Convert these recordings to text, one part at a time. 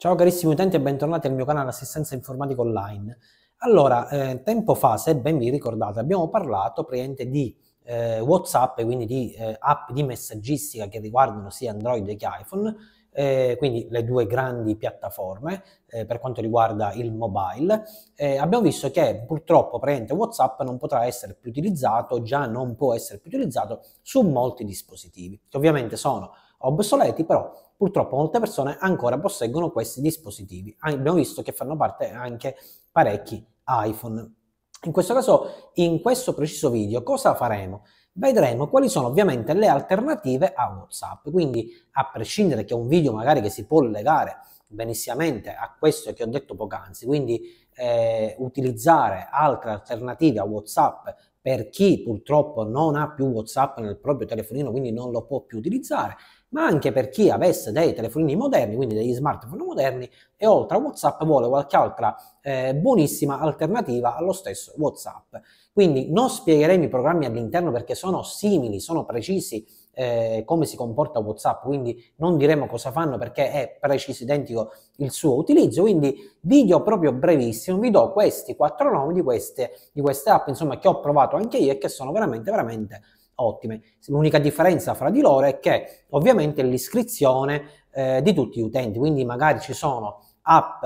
Ciao carissimi utenti e bentornati al mio canale Assistenza Informatica Online. Allora, tempo fa, se ben vi ricordate, abbiamo parlato praticamente di WhatsApp, quindi di app di messaggistica che riguardano sia Android che iPhone, quindi le due grandi piattaforme per quanto riguarda il mobile. Abbiamo visto che purtroppo praticamente WhatsApp non potrà essere più utilizzato, già non può essere più utilizzato su molti dispositivi, che ovviamente sono obsoleti, però purtroppo molte persone ancora posseggono questi dispositivi. Abbiamo visto che fanno parte anche parecchi iPhone. In questo caso, in questo preciso video, cosa faremo? Vedremo quali sono ovviamente le alternative a WhatsApp, quindi a prescindere che è un video magari che si può legare benissimamente a questo che ho detto poc'anzi, quindi utilizzare altre alternative a WhatsApp per chi purtroppo non ha più WhatsApp nel proprio telefonino, quindi non lo può più utilizzare, ma anche per chi avesse dei telefonini moderni, quindi degli smartphone moderni, e oltre a WhatsApp vuole qualche altra buonissima alternativa allo stesso WhatsApp. Quindi non spiegheremo i programmi all'interno perché sono simili, sono precisi come si comporta WhatsApp, quindi non diremo cosa fanno perché è preciso identico il suo utilizzo, quindi video proprio brevissimo, vi do questi 4 nomi di queste app, insomma, che ho provato anche io e che sono veramente ottime. L'unica differenza fra di loro è che ovviamente l'iscrizione di tutti gli utenti, quindi magari ci sono app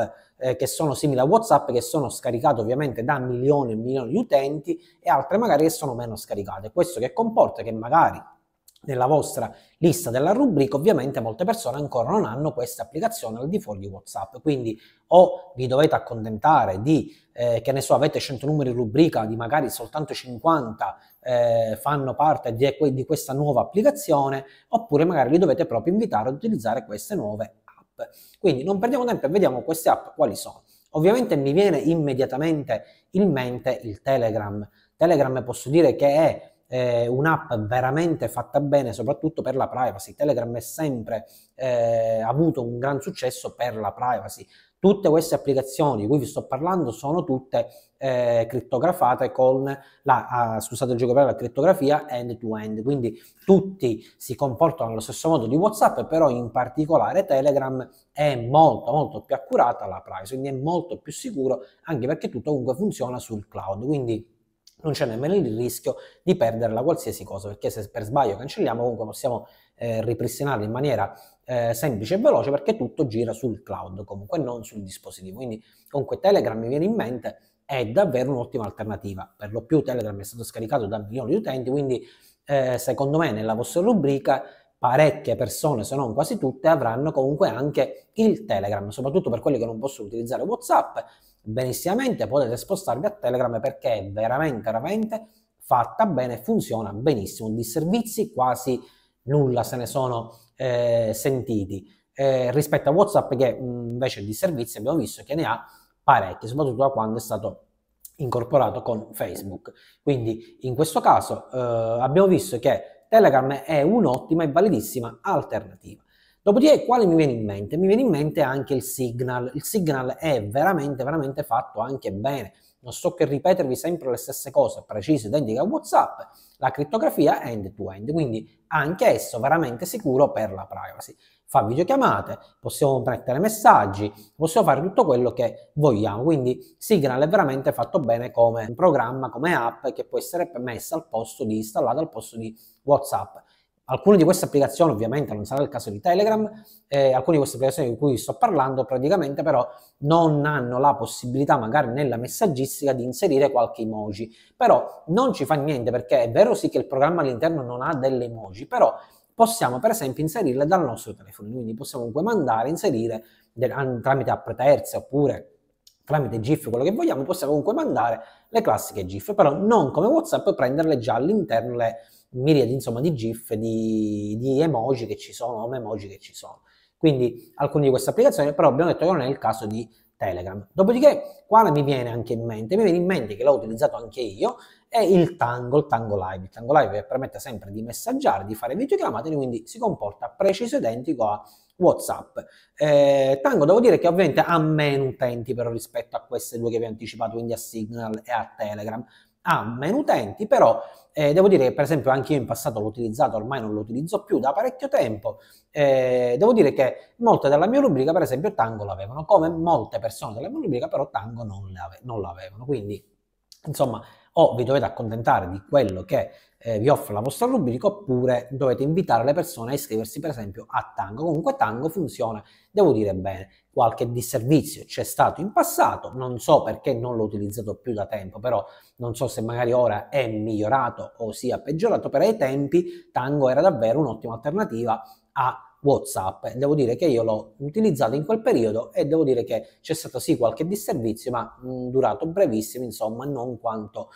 che sono simili a WhatsApp, che sono scaricate ovviamente da milioni e milioni di utenti, e altre magari che sono meno scaricate. Questo che comporta che magari nella vostra lista della rubrica ovviamente molte persone ancora non hanno questa applicazione al di fuori di WhatsApp, quindi o vi dovete accontentare di che ne so, avete 100 numeri in rubrica, di magari soltanto 50 fanno parte di questa nuova applicazione, oppure magari li dovete proprio invitare ad utilizzare queste nuove app. Quindi non perdiamo tempo e vediamo queste app quali sono. Ovviamente mi viene immediatamente in mente il Telegram. Telegram posso dire che è un'app veramente fatta bene, soprattutto per la privacy. Telegram è sempre avuto un gran successo per la privacy. Tutte queste applicazioni di cui vi sto parlando sono tutte crittografate con scusate il gioco per la crittografia end-to-end, quindi tutti si comportano allo stesso modo di WhatsApp, però in particolare Telegram è molto più accurata alla privacy, quindi è molto più sicuro, anche perché tutto comunque funziona sul cloud, quindi non c'è nemmeno il rischio di perderla qualsiasi cosa, perché se per sbaglio cancelliamo comunque possiamo ripristinarla in maniera semplice e veloce, perché tutto gira sul cloud comunque, non sul dispositivo. Quindi comunque Telegram mi viene in mente, è davvero un'ottima alternativa. Per lo più Telegram è stato scaricato da milioni di utenti, quindi secondo me nella vostra rubrica parecchie persone, se non quasi tutte, avranno comunque anche il Telegram, soprattutto per quelli che non possono utilizzare WhatsApp. Benissimamente potete spostarvi a Telegram perché è veramente fatta bene, funziona benissimo. Di servizi quasi nulla se ne sono sentiti rispetto a WhatsApp, che invece di servizi abbiamo visto che ne ha parecchi, soprattutto da quando è stato incorporato con Facebook. Quindi in questo caso abbiamo visto che Telegram è un'ottima e validissima alternativa. Dopodiché, quale mi viene in mente? Mi viene in mente anche il Signal. Il Signal è veramente fatto anche bene. Non sto che ripetervi sempre le stesse cose, precise, identiche a WhatsApp. La crittografia è end-to-end, quindi anche esso veramente sicuro per la privacy. Fa videochiamate, possiamo mettere messaggi, possiamo fare tutto quello che vogliamo. Quindi Signal è veramente fatto bene come un programma, come app che può essere messa al posto di, installata al posto di WhatsApp. Alcune di queste applicazioni ovviamente non sarà il caso di Telegram, alcune di queste applicazioni di cui sto parlando praticamente però non hanno la possibilità magari nella messaggistica di inserire qualche emoji, però non ci fa niente, perché è vero sì che il programma all'interno non ha delle emoji, però possiamo per esempio inserirle dal nostro telefono, quindi possiamo comunque mandare, inserire tramite app terze oppure tramite GIF, quello che vogliamo, possiamo comunque mandare le classiche GIF, però non come WhatsApp prenderle già all'interno le miriadi insomma di GIF, di emoji che ci sono, o emoji che ci sono. Quindi alcune di queste applicazioni, però abbiamo detto che non è il caso di Telegram. Dopodiché, quale mi viene anche in mente? Mi viene in mente che l'ho utilizzato anche io, è il Tango Live. Il Tango Live permette sempre di messaggiare, di fare videochiamate, quindi si comporta preciso identico a WhatsApp. Tango devo dire che ovviamente ha meno utenti però rispetto a queste due che vi ho anticipato, quindi a Signal e a Telegram. ha meno utenti, però devo dire che per esempio anche io in passato l'ho utilizzato, ormai non lo utilizzo più da parecchio tempo. Devo dire che molte della mia rubrica per esempio Tango l'avevano, come molte persone della mia rubrica però Tango non l'avevano, quindi insomma o vi dovete accontentare di quello che vi offre la vostra rubrica, oppure dovete invitare le persone a iscriversi per esempio a Tango. Comunque Tango funziona, devo dire, bene. Qualche disservizio c'è stato in passato, non so perché non l'ho utilizzato più da tempo, però non so se magari ora è migliorato o sia peggiorato, però ai tempi Tango era davvero un'ottima alternativa a WhatsApp. Devo dire che io l'ho utilizzato in quel periodo e devo dire che c'è stato sì qualche disservizio, ma durato brevissimo, insomma, non quanto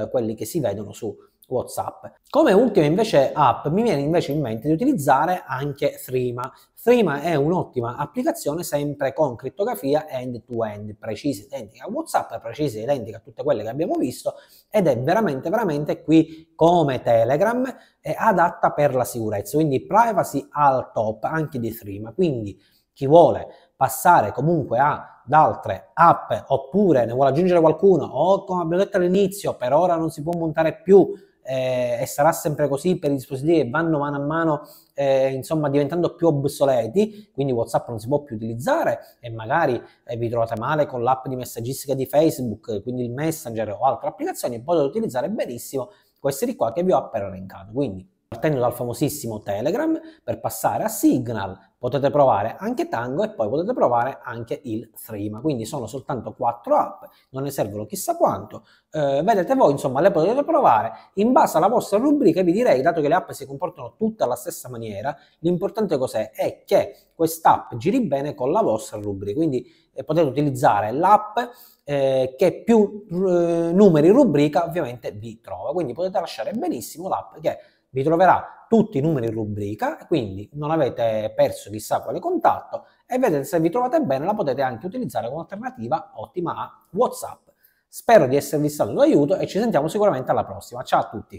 quelli che si vedono su WhatsApp. Come ultima invece app mi viene invece in mente di utilizzare anche Threema. Threema è un'ottima applicazione sempre con crittografia end-to-end, precisa, identica a WhatsApp, precisa, identica a tutte quelle che abbiamo visto, ed è veramente qui come Telegram, è adatta per la sicurezza, quindi privacy al top anche di Threema. Quindi chi vuole passare comunque ad altre app oppure ne vuole aggiungere qualcuno o, come abbiamo detto all'inizio, per ora non si può montare più e sarà sempre così per i dispositivi che vanno mano a mano insomma diventando più obsoleti, quindi WhatsApp non si può più utilizzare e magari vi trovate male con l'app di messaggistica di Facebook, quindi il Messenger o altre applicazioni, potete utilizzare benissimo queste di qua che vi ho appena elencato. Quindi partendo dal famosissimo Telegram per passare a Signal, potete provare anche Tango e poi potete provare anche il Threema. Quindi sono soltanto 4 app, non ne servono chissà quanto. Vedete voi, insomma, le potete provare in base alla vostra rubrica. Vi direi, dato che le app si comportano tutte alla stessa maniera, l'importante cos'è? È che quest'app giri bene con la vostra rubrica. Quindi potete utilizzare l'app che più numeri rubrica ovviamente vi trova. Quindi potete lasciare benissimo l'app che vi troverà tutti i numeri in rubrica, quindi non avete perso chissà quale contatto e vedete, se vi trovate bene la potete anche utilizzare come alternativa ottima a WhatsApp. Spero di esservi stato d'aiuto e ci sentiamo sicuramente alla prossima. Ciao a tutti!